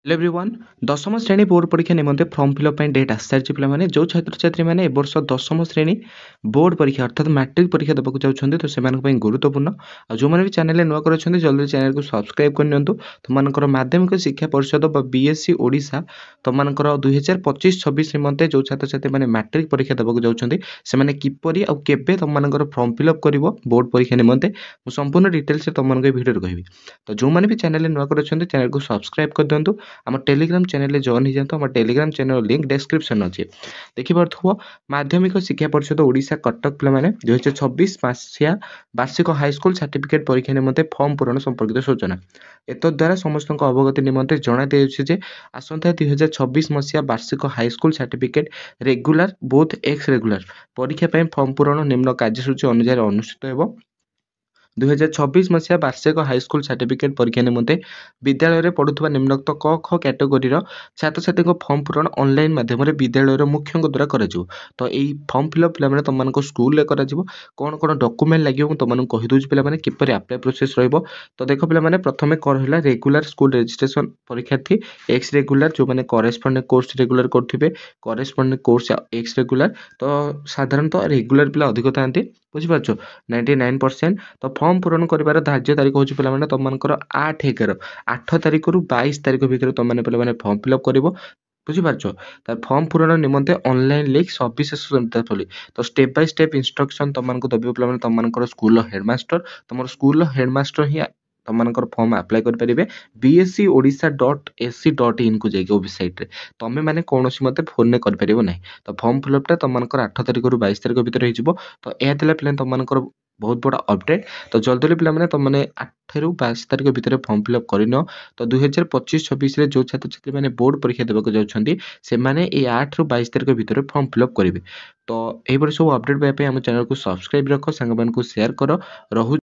Hello everyone दशम श्रेणी board परीक्षा निमंते फॉर्म फिलअप डेट आसी सारी पे जो छात्र छात्री मैंने वर्ष दशम श्रेणी बोर्ड परीक्षा अर्थात मैट्रिक परीक्षा देवाक चाहते तो से गुरुत्वपूर्ण और जो मैंने भी चैनल नुआ कर जल्दी चैनल को सब्सक्राइब करनी तुम माध्यमिक शिक्षा परिषद बीएससी ओडिशा तुम 2025-26 निमंते जो छात्र छात्री मैंने मैट्रिक परीक्षा देवाक चाहते से किपरि आउ केबे तुम फॉर्म फिलअप कर बोर्ड परीक्षा निमंते मुझे संपूर्ण डिटेल्स तुमको भिडियो कहबी तो जो मैंने भी चैनल नुआ कर चैनल को सब्सक्राइब कर दिंतु आम टेलीग्राम चैनल जॉइन हो जाता टेलीग्राम चैनल लिंक डिस्क्रिप्शन अच्छे देखिए माध्यमिक शिक्षा परिषद ओडिशा कटक पे 2026 मसीहा वार्षिक हाईस्कल सर्टिफिकेट परीक्षा निमंते फॉर्म पूरण संपर्कित सूचना एतद्वारा समस्त अवगति निमंते जना दिए आसंता 2026 मसीहा वार्षिक high school certificate regular both x regular परीक्षा फॉर्म पूरण निम्न कार्यसूची अनुसार अनुष्ठित हो 2026 मसीहा वार्षिक हाईस्कल सर्टिफिकेट परीक्षा निमंते विद्यालय में पढ़ुवा निम्नोक्त क ख कैटेगोरी छात्र छात्री फॉर्म पूरण ऑनलाइन माध्यम विद्यालय मुख्यों द्वारा कर तो यही फॉर्म फिलअप पे तुम स्कूल कौन कौन डॉक्यूमेंट लगे तुमको कहीदे पे किपर अप्लाई प्रोसेस तो देख पे प्रथम कहला रेगुलर स्कूल रजिस्ट्रेशन परीक्षार्थी एक्स रेगुलर जो मैंने करेस्पॉन्डिंग कोर्स रेगुलर करेंगे करेस्पॉन्डिंग कोर्स एक्स रेगुलर तो साधारणतः रेगुलर पिला अधिक था बुझीपार 99% तो फॉर्म पूरण कर धार्य तारीख हूँ पे तुम 8 तारीख रु 22 तारीख भितर तुमने पे फॉर्म फिलअप कर बुझीपार फॉर्म पूरण निमंते ऑनलाइन लिंक सविशेष सुविधा तो स्टेप बाय स्टेप इंस्ट्रक्शन तुमको देवे पे तुम स्कूल हेडमास्टर तुम स्कूल हेडमास्टर ही तुम फॉर्म अप्लाई करेंगे बीएससी odsha.ac.in को जाइए वेबसाइट रे तुम्हें मैंने कौन मत फोन में कर ना तो फॉर्म फिलअपटा तुम 8 तारीख रु 22 तारीख भितर हो तो यह पे तुम बहुत बड़ा अपडेट तो जल्दी पे तुमने 8 रु 22 तारीख भितर फॉर्म फिलअप कर तो 2025-26 जो छात्र छात्री मैंने बोर्ड परीक्षा देवाक जाऊँगी से 8 रु 22 तारीख भितर फॉर्म फिलअप करेंगे तो यही सब अपडेट पाइबा आम चैनल को सब्सक्राइब रख सांग को शेयर कर रहू।